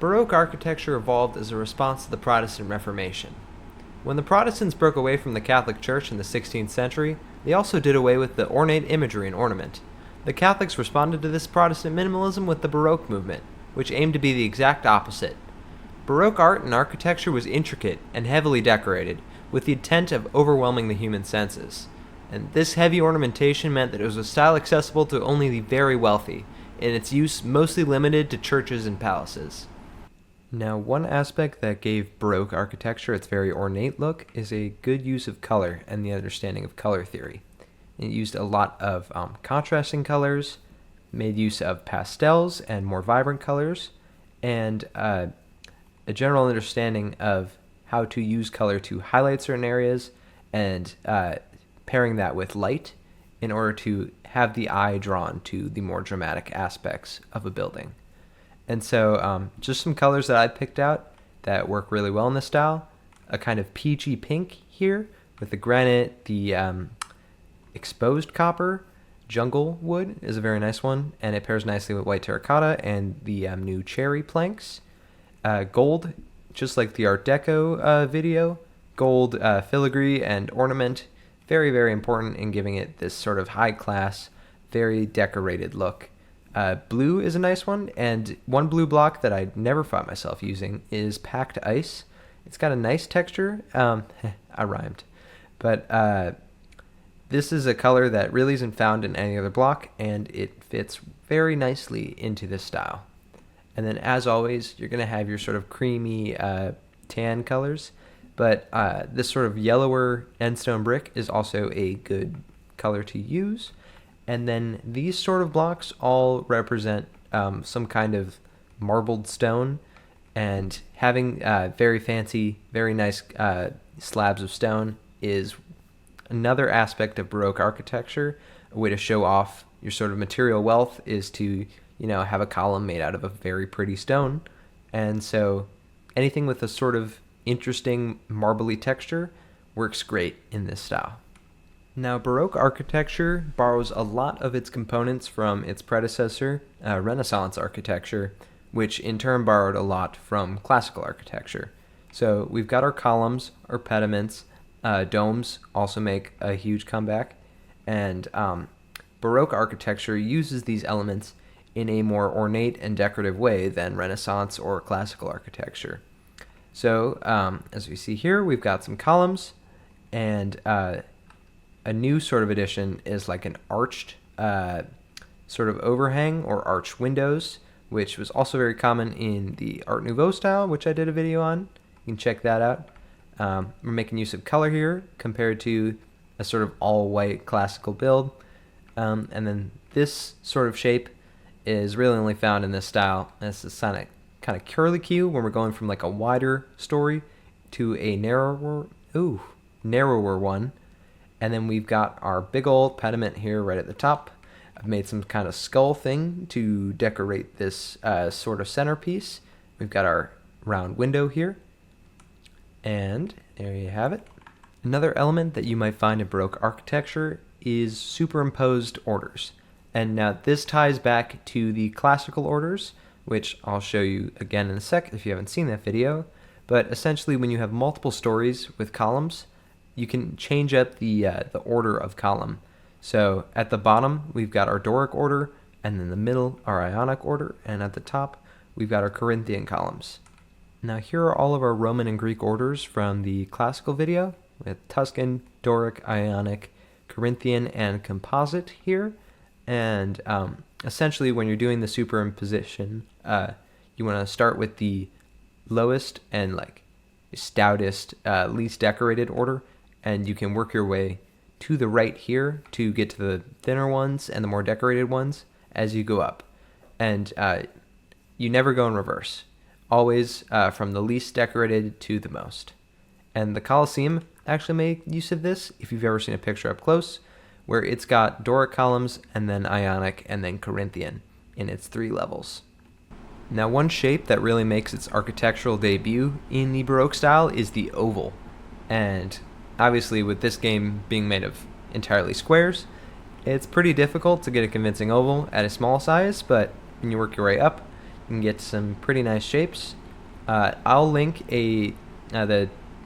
Baroque architecture evolved as a response to the Protestant Reformation. When the Protestants broke away from the Catholic Church in the 16th century, they also did away with the ornate imagery and ornament. The Catholics responded to this Protestant minimalism with the Baroque movement, which aimed to be the exact opposite. Baroque art and architecture was intricate and heavily decorated, with the intent of overwhelming the human senses. And this heavy ornamentation meant that it was a style accessible to only the very wealthy, and its use mostly limited to churches and palaces. Now, one aspect that gave Baroque architecture its very ornate look is a good use of color and the understanding of color theory. It used a lot of contrasting colors, made use of pastels and more vibrant colors, and a general understanding of how to use color to highlight certain areas and pairing that with light in order to have the eye drawn to the more dramatic aspects of a building. And so just some colors that I picked out that work really well in this style. A kind of peachy pink here with the granite, the exposed copper. Jungle wood is a very nice one, and it pairs nicely with white terracotta and the new cherry planks. Gold, just like the Art Deco video. Gold filigree and ornament, very, very important in giving it this sort of high-class, very decorated look. Blue is a nice one, and one blue block that I never find myself using is packed ice. It's got a nice texture. I rhymed. But this is a color that really isn't found in any other block, and it fits very nicely into this style. And then, as always, you're going to have your sort of creamy tan colors, but this sort of yellower endstone brick is also a good color to use. And then these sort of blocks all represent some kind of marbled stone, and having very fancy, very nice slabs of stone is another aspect of Baroque architecture. A way to show off your sort of material wealth is to, have a column made out of a very pretty stone. And so anything with a sort of interesting marbly texture works great in this style. Now, Baroque architecture borrows a lot of its components from its predecessor, Renaissance architecture, which in turn borrowed a lot from classical architecture. So we've got our columns, our pediments, domes also make a huge comeback, and Baroque architecture uses these elements in a more ornate and decorative way than Renaissance or classical architecture. So, as we see here, we've got some columns, and a new sort of addition is like an arched sort of overhang or arched windows, which was also very common in the Art Nouveau style, which I did a video on. You can check that out. We're making use of color here compared to a sort of all-white classical build. And then this sort of shape is really only found in this style. This is kind of curlicue when we're going from like a wider story to a narrower one. And then we've got our big old pediment here right at the top. I've made some kind of skull thing to decorate this sort of centerpiece. We've got our round window here. And there you have it. Another element that you might find in Baroque architecture is superimposed orders. And now this ties back to the classical orders, which I'll show you again in a sec if you haven't seen that video. But essentially, when you have multiple stories with columns, you can change up the order of column. So at the bottom, we've got our Doric order, and in the middle, our Ionic order, and at the top, we've got our Corinthian columns. Now here are all of our Roman and Greek orders from the classical video, with Tuscan, Doric, Ionic, Corinthian, and Composite here. And essentially, when you're doing the superimposition, you want to start with the lowest and stoutest, least decorated order, and you can work your way to the right here to get to the thinner ones and the more decorated ones as you go up. And you never go in reverse, always from the least decorated to the most. And the Colosseum actually made use of this, if you've ever seen a picture up close, where it's got Doric columns and then Ionic and then Corinthian in its 3 levels. Now, one shape that really makes its architectural debut in the Baroque style is the oval. And obviously, with this game being made of entirely squares, it's pretty difficult to get a convincing oval at a small size, but when you work your way up, You can get some pretty nice shapes. I'll link the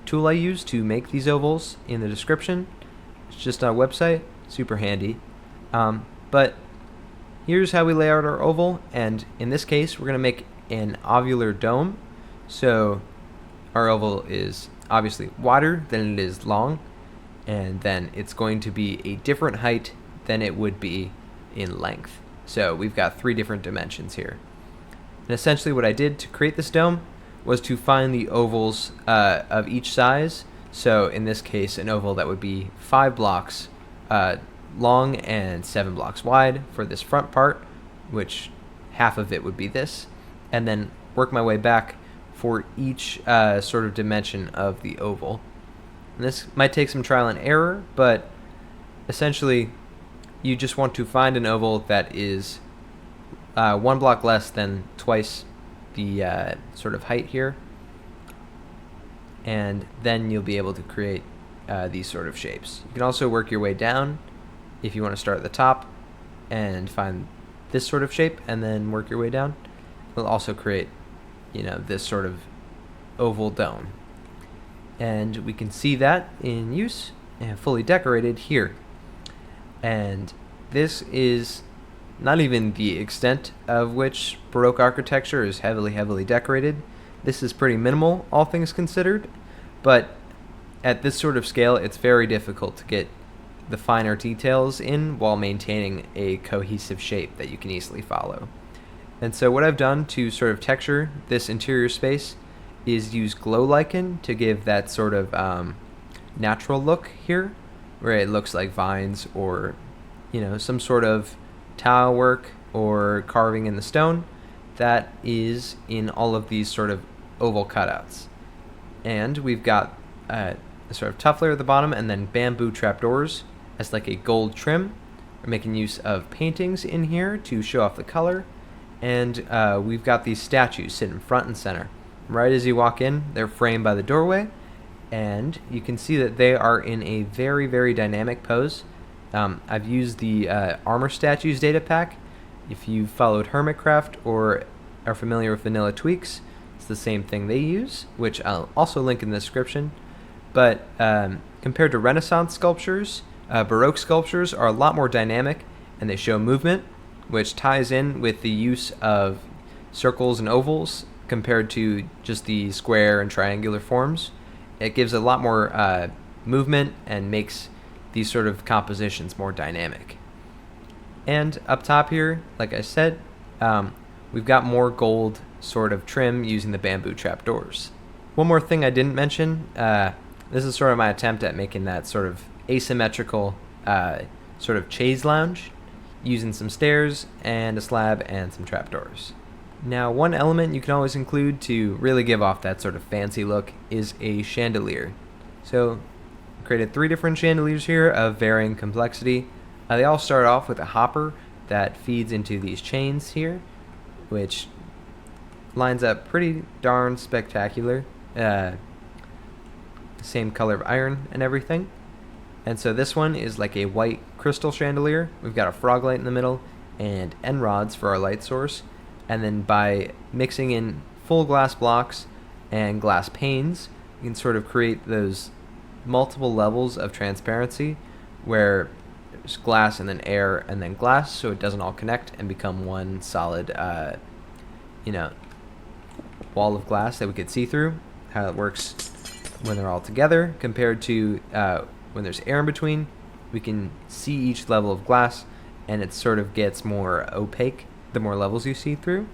tool I use to make these ovals in the description. It's just our website, super handy. But here's how we lay out our oval, and in this case we're going to make an ovular dome. So our oval is obviously wider than it is long, and then it's going to be a different height than it would be in length. So we've got 3 different dimensions here. And essentially what I did to create this dome was to find the ovals of each size. So in this case, an oval that would be 5 blocks long and 7 blocks wide for this front part, which half of it would be this, and then work my way back for each sort of dimension of the oval. And this might take some trial and error, but essentially you just want to find an oval that is 1 block less than twice the sort of height here, and then you'll be able to create these sort of shapes. You can also work your way down if you want to start at the top and find this sort of shape and then work your way down. It'll also create, this sort of oval dome. And we can see that in use and fully decorated here. And this is not even the extent of which Baroque architecture is heavily decorated. This is pretty minimal, all things considered, but at this sort of scale, it's very difficult to get the finer details in while maintaining a cohesive shape that you can easily follow. And so what I've done to sort of texture this interior space is use glow lichen to give that sort of natural look here, where it looks like vines or some sort of tile work or carving in the stone that is in all of these sort of oval cutouts. And we've got a sort of tuff layer at the bottom, and then bamboo trapdoors as like a gold trim. We're making use of paintings in here to show off the color, and we've got these statues sitting front and center. Right as you walk in, they're framed by the doorway, and you can see that they are in a very dynamic pose. I've used the armor statues data pack. If you've followed Hermitcraft or are familiar with Vanilla Tweaks, it's the same thing they use, which I'll also link in the description. But compared to Renaissance sculptures, Baroque sculptures are a lot more dynamic, and they show movement, which ties in with the use of circles and ovals compared to just the square and triangular forms. It gives a lot more movement and makes these sort of compositions more dynamic. And up top here, like I said, we've got more gold sort of trim using the bamboo trapdoors. One more thing I didn't mention, this is sort of my attempt at making that sort of asymmetrical sort of chaise lounge using some stairs and a slab and some trapdoors. Now, one element you can always include to really give off that sort of fancy look is a chandelier. So I created 3 different chandeliers here of varying complexity. They all start off with a hopper that feeds into these chains here, which lines up pretty darn spectacular. Same color of iron and everything. And so this one is like a white crystal chandelier. We've got a frog light in the middle and end rods for our light source. And then by mixing in full glass blocks and glass panes, you can sort of create those multiple levels of transparency where there's glass and then air and then glass, so it doesn't all connect and become one solid wall of glass that we could see through. How it works when they're all together compared to when there's air in between. We can see each level of glass, and it sort of gets more opaque the more levels you see through.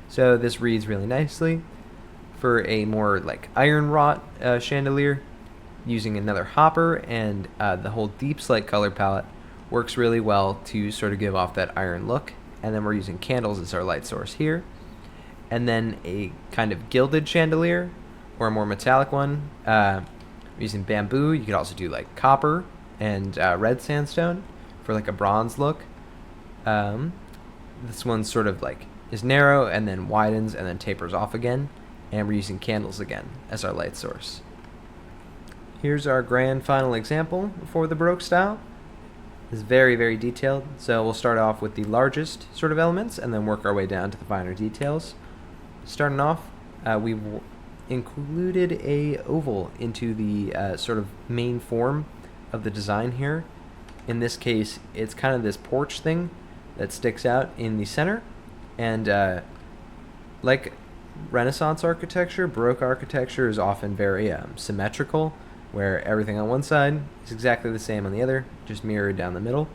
So this reads really nicely. For a more like iron wrought chandelier, using another hopper and the whole deep slate color palette works really well to sort of give off that iron look. And then we're using candles as our light source here. And then a kind of gilded chandelier or a more metallic one using bamboo. You could also do like copper and red sandstone for like a bronze look. This one's sort of like is narrow and then widens and then tapers off again, and we're using candles again as our light source. Here's our grand final example for the Baroque style. is very, very detailed. So we'll start off with the largest sort of elements and then work our way down to the finer details. Starting off, we've included a oval into the sort of main form of the design here. In this case, it's kind of this porch thing that sticks out in the center. And like Renaissance architecture, Baroque architecture is often very symmetrical, where everything on one side is exactly the same on the other, just mirrored down the middle.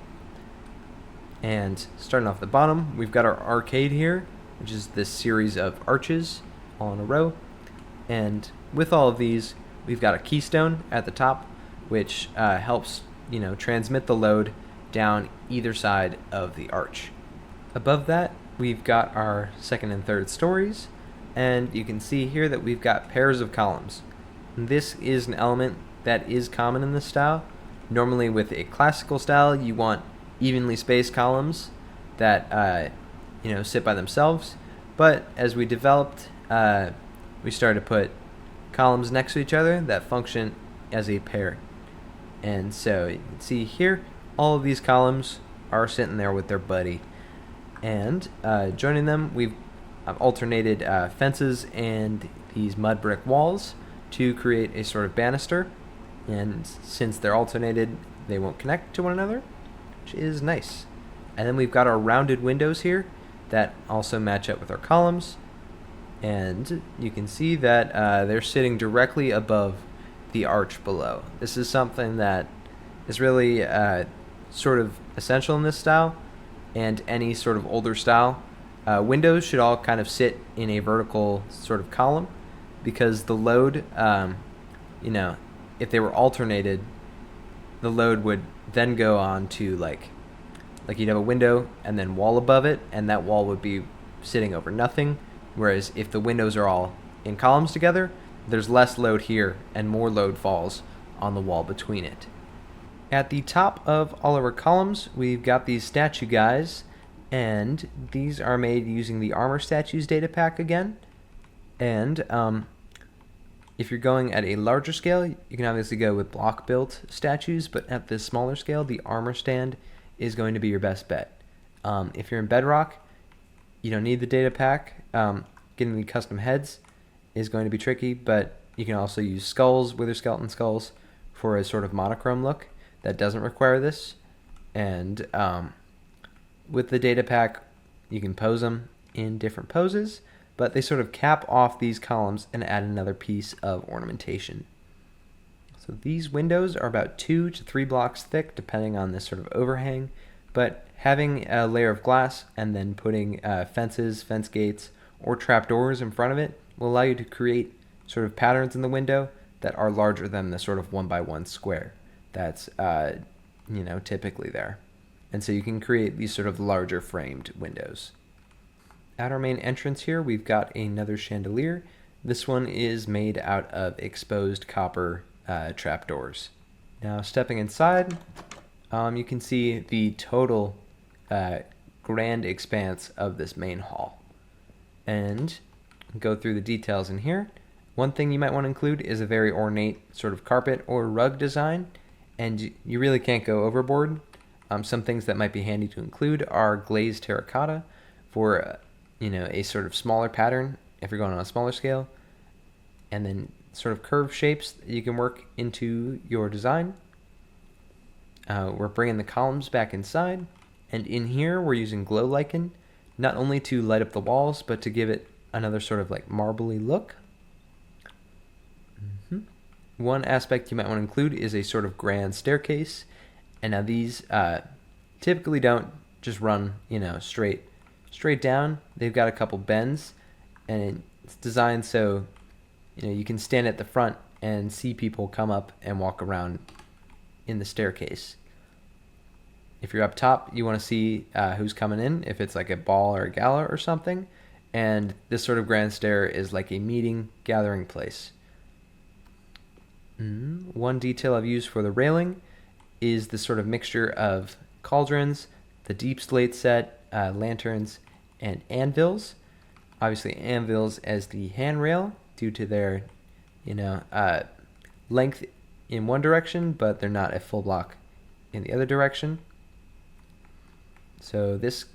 And starting off the bottom, we've got our arcade here, which is this series of arches all in a row. And with all of these, we've got a keystone at the top, which helps, transmit the load down either side of the arch. Above that, we've got our second and third stories, and you can see here that we've got pairs of columns. This is an element that is common in this style. Normally with a classical style, you want evenly spaced columns that sit by themselves, but as we developed, we started to put columns next to each other that function as a pair. And so you can see here, all of these columns are sitting there with their buddy. And joining them, I've alternated fences and these mud brick walls to create a sort of banister. And since they're alternated, they won't connect to one another, which is nice. And then we've got our rounded windows here that also match up with our columns. And you can see that they're sitting directly above the arch below. This is something that is really sort of essential in this style and any sort of older style. Windows should all kind of sit in a vertical sort of column, because the load, if they were alternated, the load would then go on to like you'd have a window and then wall above it, and that wall would be sitting over nothing. Whereas if the windows are all in columns together, there's less load here and more load falls on the wall between it. At the top of all of our columns, we've got these statue guys, and these are made using the Armor Statues data pack again. And if you're going at a larger scale, you can obviously go with block-built statues, but at this smaller scale, the armor stand is going to be your best bet. If you're in Bedrock, you don't need the data pack. Getting the custom heads is going to be tricky, but you can also use skulls, wither skeleton skulls, for a sort of monochrome look that doesn't require this. And with the data pack, you can pose them in different poses, but they sort of cap off these columns and add another piece of ornamentation. So these windows are about 2 to 3 blocks thick, depending on this sort of overhang, but having a layer of glass and then putting fences, fence gates, or trapdoors in front of it will allow you to create sort of patterns in the window that are larger than the sort of 1x1 square that's typically there. And so you can create these sort of larger framed windows. At our main entrance here, we've got another chandelier. This one is made out of exposed copper trapdoors. Now stepping inside, you can see the total grand expanse of this main hall. And go through the details in here. One thing you might want to include is a very ornate sort of carpet or rug design, and you really can't go overboard. Some things that might be handy to include are glazed terracotta for a sort of smaller pattern if you're going on a smaller scale, and then sort of curved shapes that you can work into your design. We're bringing the columns back inside, and in here we're using glow lichen, not only to light up the walls, but to give it another sort of like marbly look. One aspect you might want to include is a sort of grand staircase, and now these typically don't just run straight down. They've got a couple bends, and it's designed so you can stand at the front and see people come up and walk around in the staircase. If you're up top, you want to see who's coming in, if it's like a ball or a gala or something, and this sort of grand stair is like a meeting, gathering place. One detail I've used for the railing is this sort of mixture of cauldrons, the deep slate set, lanterns, and anvils. Obviously anvils as the handrail due to their length in one direction, but they're not a full block in the other direction. So this,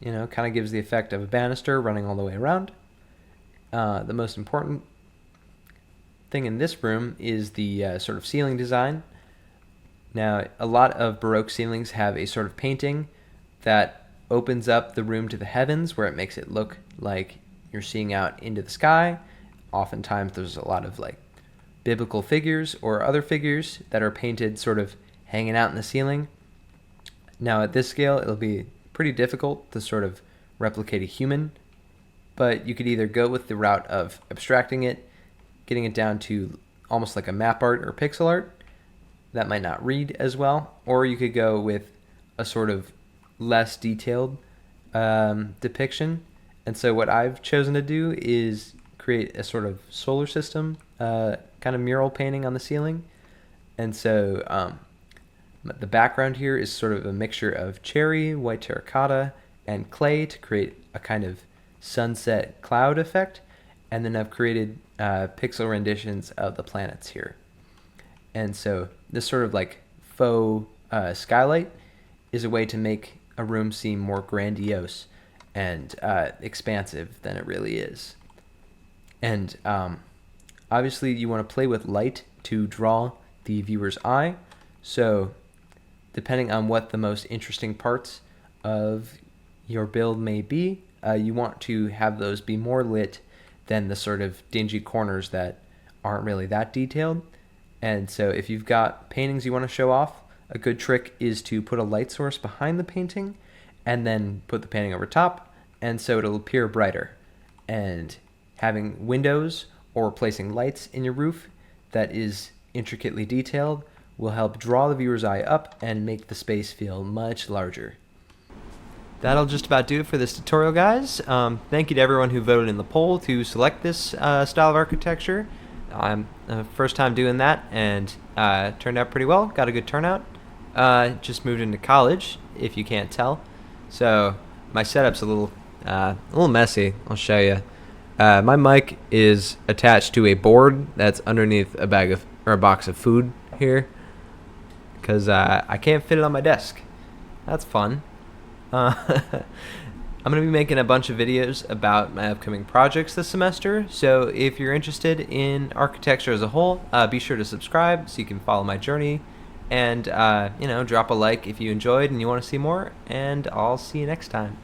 kind of gives the effect of a banister running all the way around. The most important thing in this room is the sort of ceiling design. Now, a lot of Baroque ceilings have a sort of painting that opens up the room to the heavens, where it makes it look like you're seeing out into the sky. Oftentimes there's a lot of like biblical figures or other figures that are painted sort of hanging out in the ceiling. Now at this scale, it'll be pretty difficult to sort of replicate a human, but you could either go with the route of abstracting it, getting it down to almost like a map art or pixel art. That might not read as well, or you could go with a sort of less detailed depiction. And so what I've chosen to do is create a sort of solar system kind of mural painting on the ceiling. And so the background here is sort of a mixture of cherry, white terracotta, and clay to create a kind of sunset cloud effect. And then I've created pixel renditions of the planets here. And so this sort of like faux skylight is a way to make a room seem more grandiose and expansive than it really is. And obviously you want to play with light to draw the viewer's eye. So depending on what the most interesting parts of your build may be, you want to have those be more lit than the sort of dingy corners that aren't really that detailed. And so if you've got paintings you want to show off, a good trick is to put a light source behind the painting and then put the painting over top, and so it'll appear brighter. And having windows or placing lights in your roof that is intricately detailed will help draw the viewer's eye up and make the space feel much larger. That'll just about do it for this tutorial, guys. Thank you to everyone who voted in the poll to select this style of architecture. I'm first time doing that, and turned out pretty well. Got a good turnout. Just moved into college, if you can't tell. So my setup's a little messy. I'll show you. My mic is attached to a board that's underneath a box of food here, because I can't fit it on my desk. That's fun. I'm going to be making a bunch of videos about my upcoming projects this semester, so if you're interested in architecture as a whole, be sure to subscribe so you can follow my journey, and drop a like if you enjoyed and you want to see more, and I'll see you next time.